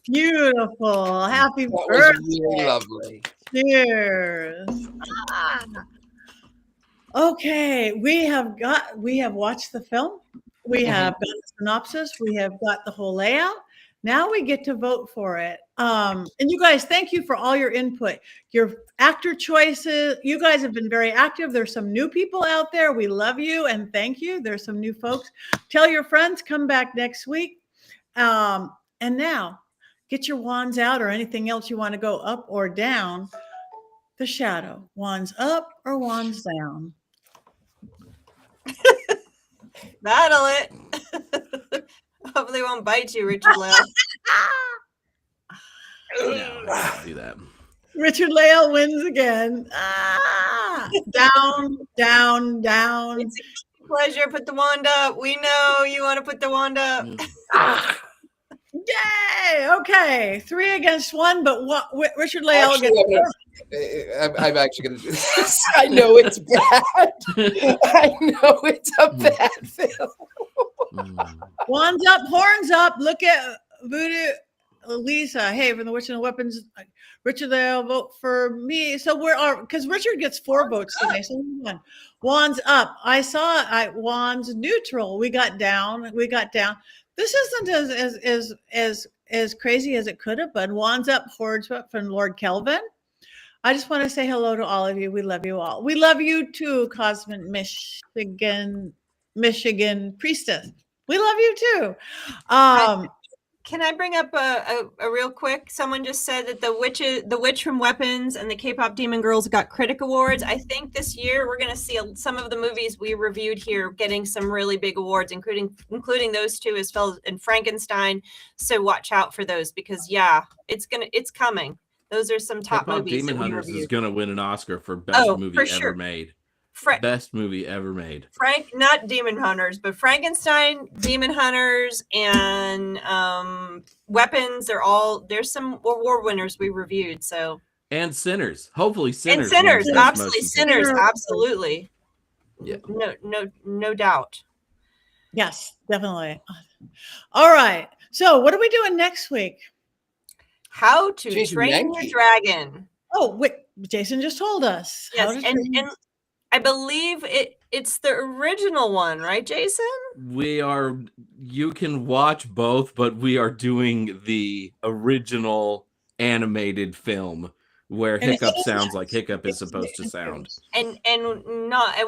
Beautiful. Happy That birthday. was really lovely. Cheers. Ah. Okay, we have watched the film. We have got the synopsis. We have got the whole layout. Now we get to vote for it. And you guys, thank you for all your input. Your actor choices, you guys have been very active. There's some new people out there. We love you and thank you. There's some new folks. Tell your friends, come back next week. And now get your wands out or anything else you want to go up or down the shadow. Wands up or wands down? Battle it. Hopefully it won't bite you, Richard-Lael. No, I won't do that. Richard-Lael wins again. Down, down, down. It's a pleasure. Put the wand up. We know you want to put the wand up. Yay! Okay, 3 against 1, but Richard-Lael gets. I'm actually going to do this. I know it's bad. I know it's a bad film. Wands up, horns up. Look at Voodoo Lisa. Hey, from the Witch and the Weapons. Richard-Lael, vote for me. So because Richard gets 4 votes today. So we won. Wands up. I saw wands neutral. We got down. This isn't as crazy as it could have been. Wands up, horns up from Lord Kelvin. I just want to say hello to all of you. We love you all. We love you too, Cosmic Michigan Priestess. We love you too. Can I bring up a real quick? Someone just said that the Witch from Weapons and the K-pop Demon Girls got critic awards. I think this year we're going to see some of the movies we reviewed here getting some really big awards, including those 2 as well and Frankenstein. So watch out for those because it's coming. Those are some top K-pop movies. Demon Hunters is going to win an Oscar for best movie ever made. Best movie ever made. Not Demon Hunters, but Frankenstein, Demon Hunters, and Weapons. There's some award winners we reviewed. So and Sinners, hopefully Sinners. And Sinners, absolutely Sinners, absolutely. Yeah. No doubt. Yes, definitely. All right. So what are we doing next week? How to Train Your Dragon. Oh, wait, Jason just told us. Yes, and I believe it's the original one, right, Jason? You can watch both, but we are doing the original animated film where Hiccup sounds like Hiccup is supposed to sound. And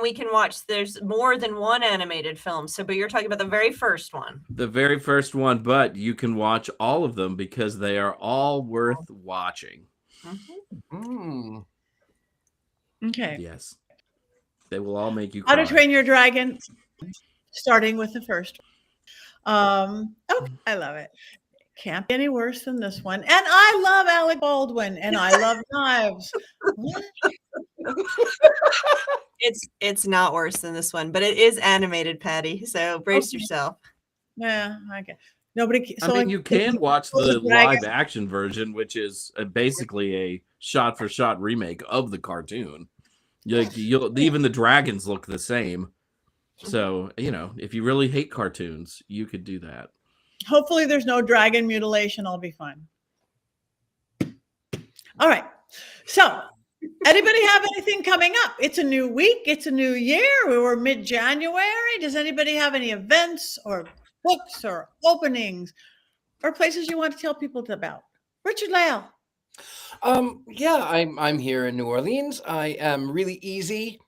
we can watch, there's more than one animated film. But you're talking about the very first one. The very first one, but you can watch all of them because they are all worth watching. Mm-hmm. Okay. Yes. They will all make you cry. How to Train Your Dragon, starting with the first. I love it. Can't be any worse than this one. And I love Alec Baldwin, and I love knives. It's not worse than this one, but it is animated, Patty. So brace yourself. Yeah, okay. You can watch the live action version, which is basically a shot-for-shot remake of the cartoon. Even the dragons look the same. So, if you really hate cartoons, you could do that. Hopefully there's no dragon mutilation. I'll be fine. All right. So, anybody have anything coming up? It's a new week. It's a new year. We were mid-January. Does anybody have any events or books or openings or places you want to tell people about? Richard-Lael. I'm here in New Orleans. I am really easy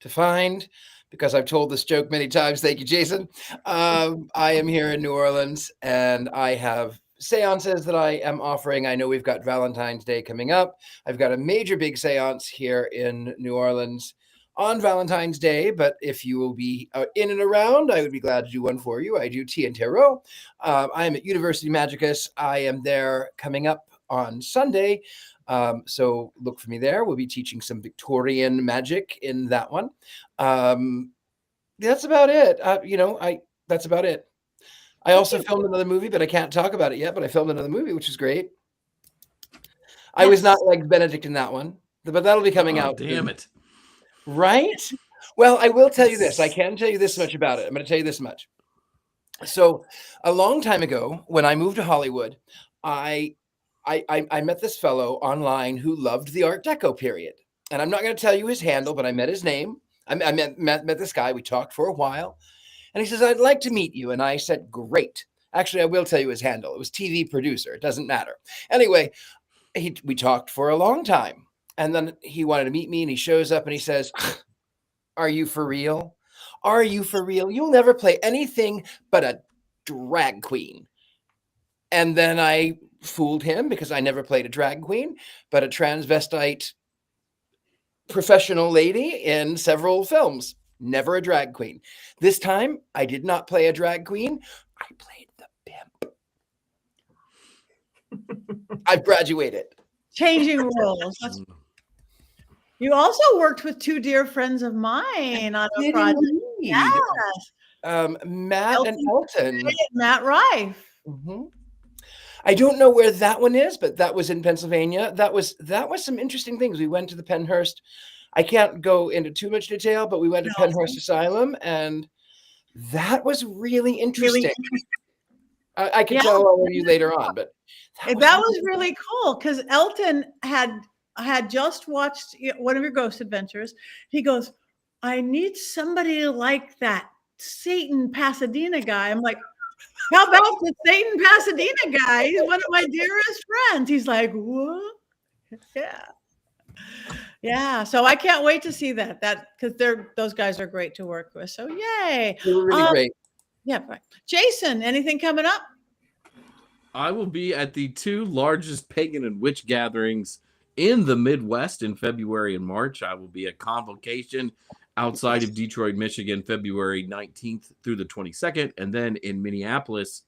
to find because I've told this joke many times. Thank you, Jason. I am here in New Orleans and I have seances that I am offering. I know we've got Valentine's Day coming up. I've got a major big seance here in New Orleans on Valentine's Day, but if you will be in and around, I would be glad to do one for you. I do tea and tarot. I am at University Magicus. I am there coming up on Sunday. So look for me there. We'll be teaching some Victorian magic in that one. That's about it. That's about it. I also filmed another movie, but I can't talk about it yet, but I filmed another movie, which is great. I was not like Benedict in that one, but that'll be coming out. Damn it. Right? Well, I will tell you this. I can tell you this much about it. I'm going to tell you this much. So a long time ago, when I moved to Hollywood, I met this fellow online who loved the Art Deco period. And I'm not going to tell you his handle, but I met his name. I met this guy. We talked for a while. And he says, I'd like to meet you. And I said, great. Actually, I will tell you his handle. It was TV producer. It doesn't matter. Anyway, we talked for a long time. And then he wanted to meet me. And he shows up and he says, are you for real? Are you for real? You'll never play anything but a drag queen. And then I fooled him because I never played a drag queen, but a transvestite professional lady in several films. Never a drag queen. This time, I did not play a drag queen. I played the I've graduated. Changing roles. You also worked with two dear friends of mine on a project. Yes. Matt and Elton. Matt Rife. Mm-hmm. I don't know where that one is, but that was in Pennsylvania. That was some interesting things. We went to the Pennhurst. I can't go into too much detail, but we went to Pennhurst Asylum, and that was really interesting. I can tell all of you later on, but that was really cool because Elton had just watched one of your ghost adventures. He goes, I need somebody like that Satan Pasadena guy. I'm like, how about the Satan Pasadena guy? He's one of my dearest friends. He's like, what? Yeah. So I can't wait to see that because those guys are great to work with. So yay. They were really great. Yeah. Right. Jason, anything coming up? I will be at the two largest pagan and witch gatherings in the Midwest in February and March. I will be at Convocation outside of Detroit, Michigan, February 19th through the 22nd. And then in Minneapolis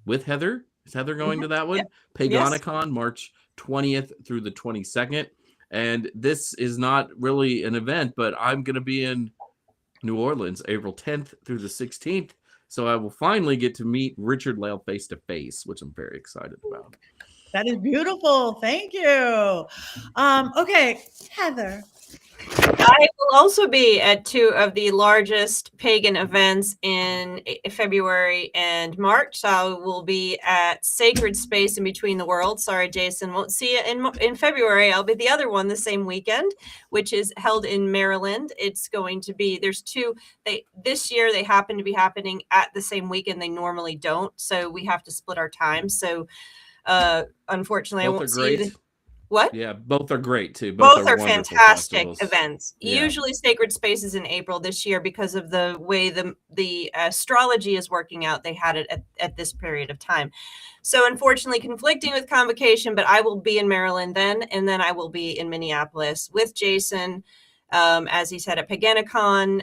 with Heather. Is Heather going to that one? Yeah. Pagonicon, March 20th through the 22nd. And this is not really an event, but I'm going to be in New Orleans, April 10th through the 16th. So I will finally get to meet Richard-Lael face to face, which I'm very excited about. That is beautiful. Thank you. Okay, Heather. I will also be at two of the largest pagan events in February and March. So I will be at Sacred Space in Between the Worlds. Sorry, Jason, won't see you in February. I'll be the other one the same weekend, which is held in Maryland. It's going to be, there's two, this year they happen to be happening at the same weekend. They normally don't. So we have to split our time. So unfortunately, Both I won't are great. See you. What? Yeah, both are great too. Both are fantastic festivals. Events. Yeah. Usually Sacred Space is in April. This year, because of the way the astrology is working out, they had it at this period of time. So unfortunately conflicting with Convocation, but I will be in Maryland then, and then I will be in Minneapolis with Jason, as he said, at Pagonicon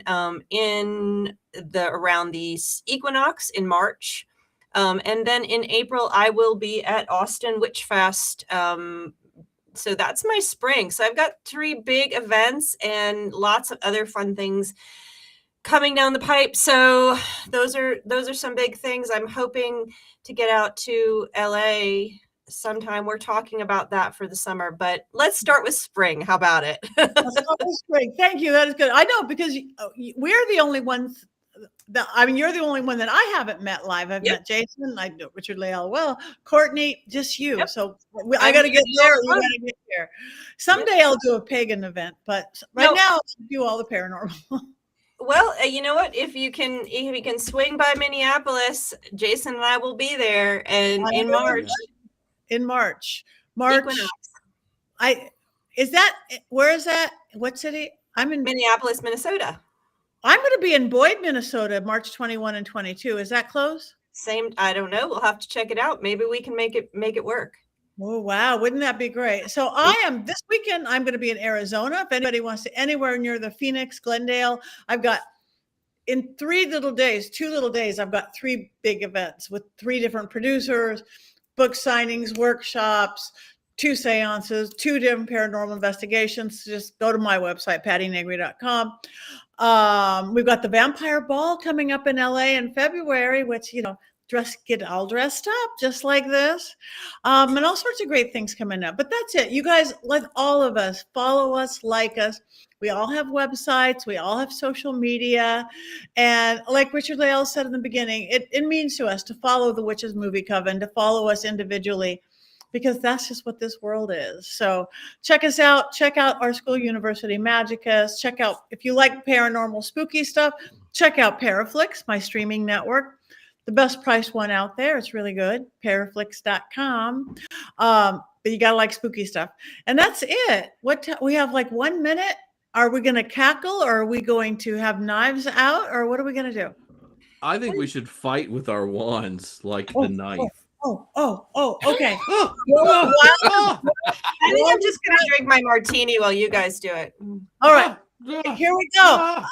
in around the equinox in March. And then in April, I will be at Austin Witch Fest. So that's my spring. So I've got 3 big events and lots of other fun things coming down the pipe. So those are some big things. I'm hoping to get out to LA sometime. We're talking about that for the summer, but let's start with spring. How about it? Let's start with spring. Thank you. That is good. I know, because we're the only ones you're the only one that I haven't met live. I've met Jason, I know Richard-Lael well, Courtney, just you. Yep. So I got to get there. You got to get there. Someday I'll do a pagan event, but now I'll do all the paranormal. Well, you know what? If you can swing by Minneapolis, Jason and I will be there, and in March. In March. Equinox. Where is that? What city? I'm in Minneapolis, Minnesota. I'm going to be in Boyd, Minnesota, March 21 and 22. Is that close? Same. I don't know. We'll have to check it out. Maybe we can make it work. Oh, wow. Wouldn't that be great? So this weekend, I'm going to be in Arizona. If anybody wants to anywhere near the Phoenix, Glendale, I've got in 2 little days, I've got 3 big events with 3 different producers, book signings, workshops, 2 seances, 2 different paranormal investigations. Just go to my website, pattinegri.com. We've got the Vampire Ball coming up in LA in February, which, get all dressed up just like this. And all sorts of great things coming up. But that's it. You guys, let all of us follow us, like us. We all have websites. We all have social media. And like Richard-Lael said in the beginning, it means to us to follow the Witches Movie Coven, to follow us individually, because that's just what this world is. So check us out. Check out our school, University Magicus. Check out, if you like paranormal spooky stuff, check out Paraflix, my streaming network. The best priced one out there. It's really good. Paraflix.com. But you got to like spooky stuff. And that's it. We have like 1 minute. Are we going to cackle, or are we going to have knives out, or what are we going to do? I think we should fight with our wands, like the knife. Okay. I think I'm just going to drink my martini while you guys do it. All right. Here we go.